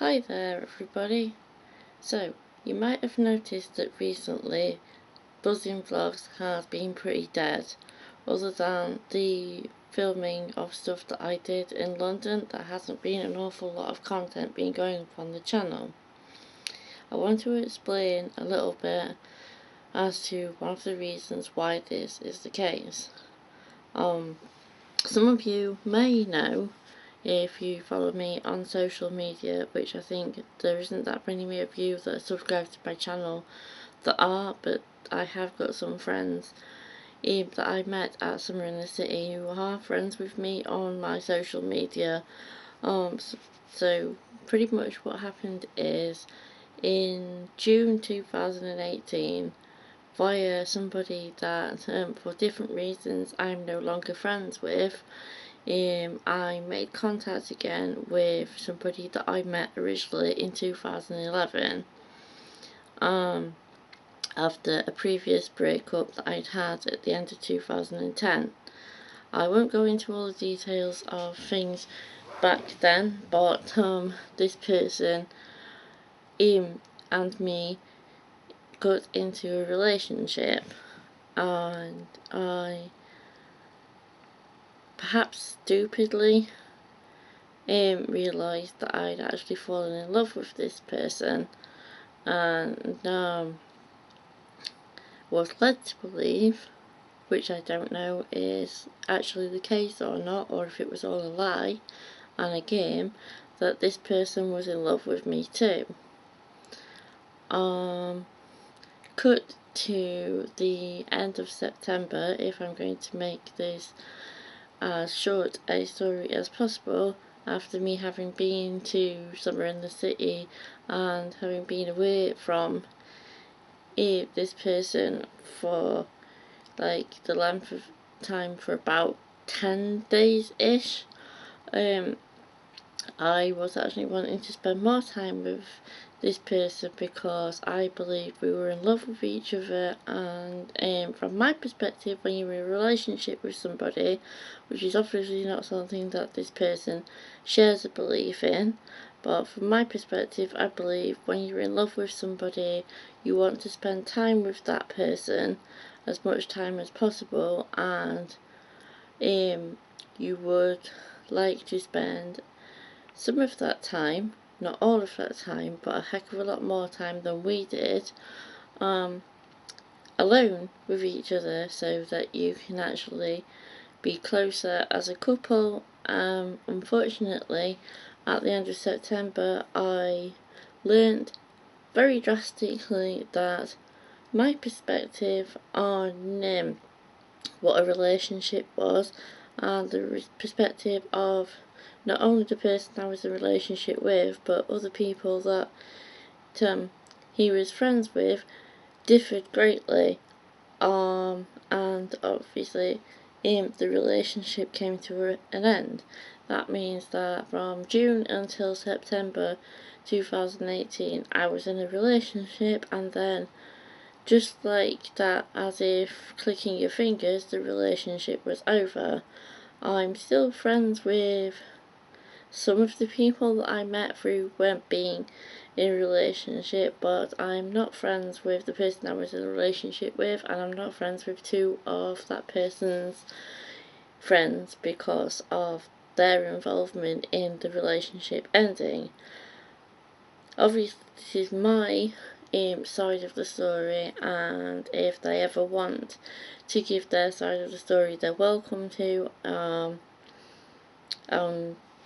Hi there everybody. So, you might have noticed that recently Buzzing Vlogs has been pretty dead. Other than the filming of stuff that I did in London, there hasn't been an awful lot of content been going up on the channel. I want to explain a little bit as to one of the reasons why this is the case. Some of you may know, if you follow me on social media, which I think there isn't that many of you that are subscribed to my channel that are, but I have got some friends that I met at Summer in the City who are friends with me on my social media. So pretty much what happened is, in June 2018, via somebody that for different reasons I'm no longer friends with, I made contact again with somebody that I met originally in 2011 after a previous breakup that I'd had at the end of 2010. I won't go into all the details of things back then, but this person and me got into a relationship, and I perhaps stupidly realised that I'd actually fallen in love with this person, and was led to believe, which I don't know is actually the case or not, or if it was all a lie and a game, that this person was in love with me too. Cut to the end of September, if I'm going to make this as short a story as possible, after me having been to Summer in the City and having been away from this person for like the length of time for about 10 days-ish, I was actually wanting to spend more time with this person because I believed we were in love with each other. And from my perspective, when you're in a relationship with somebody, which is obviously not something that this person shares a belief in, but from my perspective, I believe when you're in love with somebody, you want to spend time with that person, as much time as possible, and you would like to spend some of that time, not all of that time, but a heck of a lot more time than we did, alone with each other, so that you can actually be closer as a couple. Unfortunately, at the end of September, I learned very drastically that my perspective on what a relationship was, and the perspective of not only the person I was in a relationship with, but other people that he was friends with, differed greatly. And obviously the relationship came to an end. That means that from June until September 2018 I was in a relationship, and then just like that, as if clicking your fingers, the relationship was over. I'm still friends with some of the people that I met through being in a relationship, but I'm not friends with the person I was in a relationship with, and I'm not friends with two of that person's friends because of their involvement in the relationship ending. Obviously, this is my side of the story, and if they ever want to give their side of the story, they're welcome to.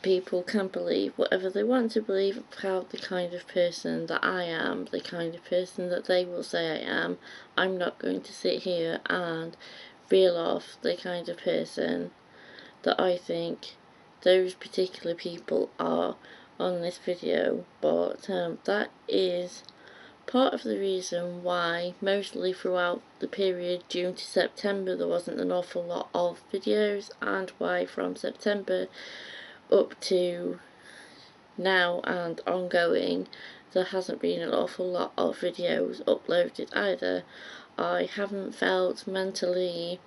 People can believe whatever they want to believe about the kind of person that I am, the kind of person that they will say I am. I'm not going to sit here and reel off the kind of person that I think those particular people are on this video, but that is part of the reason why mostly throughout the period June to September there wasn't an awful lot of videos, and why from September up to now and ongoing there hasn't been an awful lot of videos uploaded either. I haven't felt mentally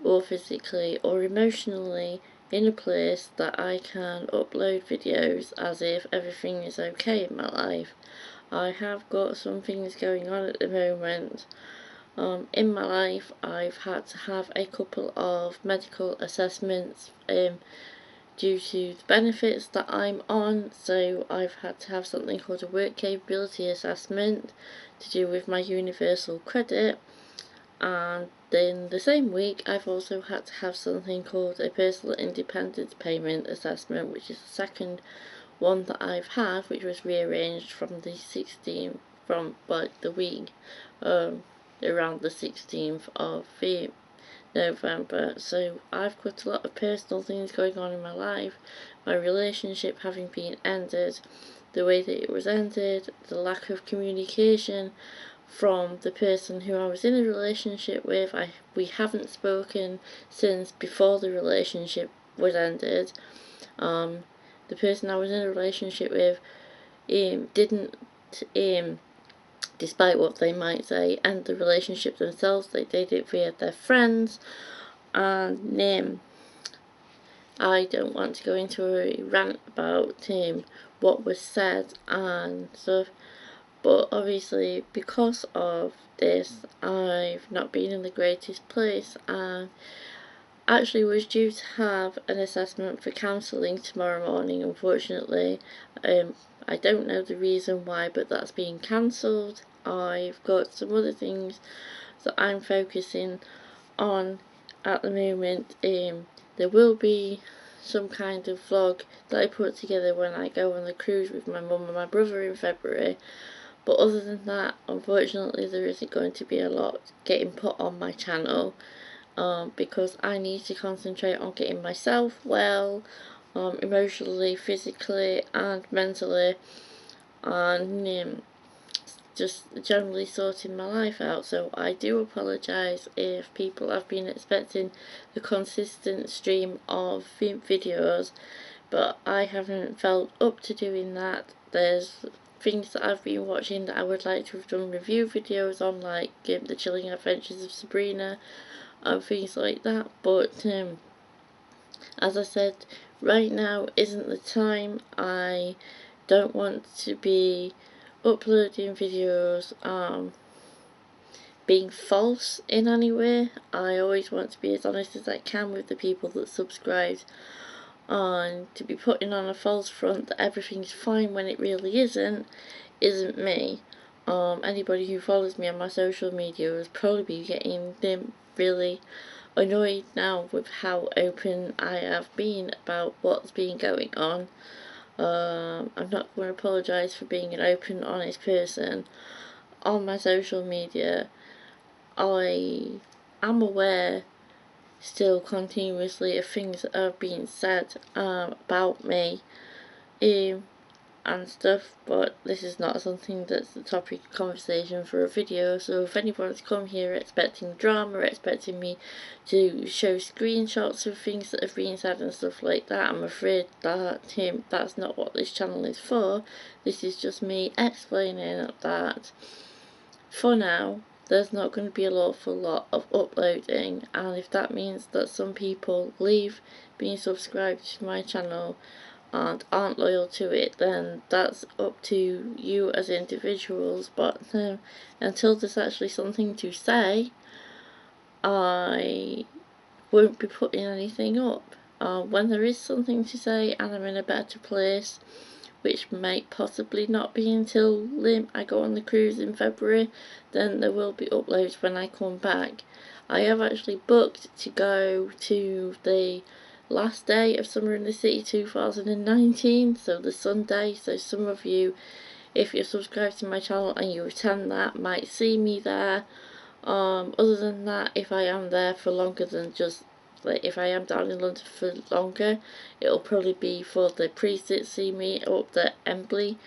or physically or emotionally in a place that I can upload videos as if everything is okay in my life. I have got some things going on at the moment. In my life, I've had to have a couple of medical assessments due to the benefits that I'm on, so I've had to have something called a work capability assessment to do with my universal credit, and then the same week I've also had to have something called a personal independence payment assessment, which is the second one that I've had, which was rearranged from the 16th, from the week around the 16th of November. So I've got a lot of personal things going on in my life. My relationship having been ended, the way that it was ended, the lack of communication from the person who I was in a relationship with. We haven't spoken since before the relationship was ended. The person I was in a relationship with didn't, despite what they might say, end the relationship themselves. They did it via their friends, and I don't want to go into a rant about what was said and stuff, but obviously because of this I've not been in the greatest place, and actually was due to have an assessment for counselling tomorrow morning. Unfortunately, I don't know the reason why, but that's been cancelled. I've got some other things that I'm focusing on at the moment. There will be some kind of vlog that I put together when I go on the cruise with my mum and my brother in February, but other than that, unfortunately there isn't going to be a lot getting put on my channel, because I need to concentrate on getting myself well, emotionally, physically and mentally, and just generally sorting my life out. So I do apologise if people have been expecting the consistent stream of videos, but I haven't felt up to doing that. There's things that I've been watching that I would like to have done review videos on, like The Chilling Adventures of Sabrina and things like that, but as I said, right now isn't the time. I don't want to be uploading videos being false in any way. I always want to be as honest as I can with the people that subscribe, and to be putting on a false front that everything's fine when it really isn't me. Anybody who follows me on my social media will probably be getting them really annoyed now with how open I have been about what's been going on. I'm not going to apologise for being an open, honest person on my social media. I am aware still continuously of things that are being said about me and stuff, but this is not something that's the topic of conversation for a video. So if anyone's come here expecting drama, expecting me to show screenshots of things that have been said and stuff like that, I'm afraid that that's not what this channel is for. This is just me explaining that for now there's not going to be an awful lot of uploading, and if that means that some people leave being subscribed to my channel and aren't loyal to it, then that's up to you as individuals. But until there's actually something to say, I won't be putting anything up. When there is something to say and I'm in a better place, which might possibly not be until I go on the cruise in February, then there will be uploads when I come back. I have actually booked to go to the last day of Summer in the City 2019, so the Sunday. So some of you, if you're subscribed to my channel and you attend that, might see me there. Other than that, if I am there for longer than just, like, if I am down in London for longer, it'll probably be for the priest that see me up that Emmy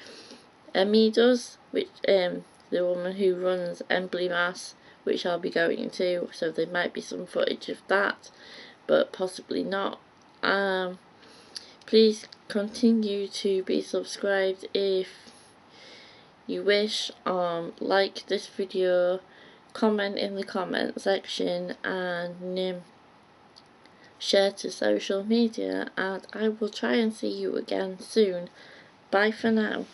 does, which the woman who runs Embley Mass, which I'll be going to, so there might be some footage of that, but possibly not. Please continue to be subscribed if you wish. Like this video, comment in the comment section, and share to social media, and I will try and see you again soon. Bye for now.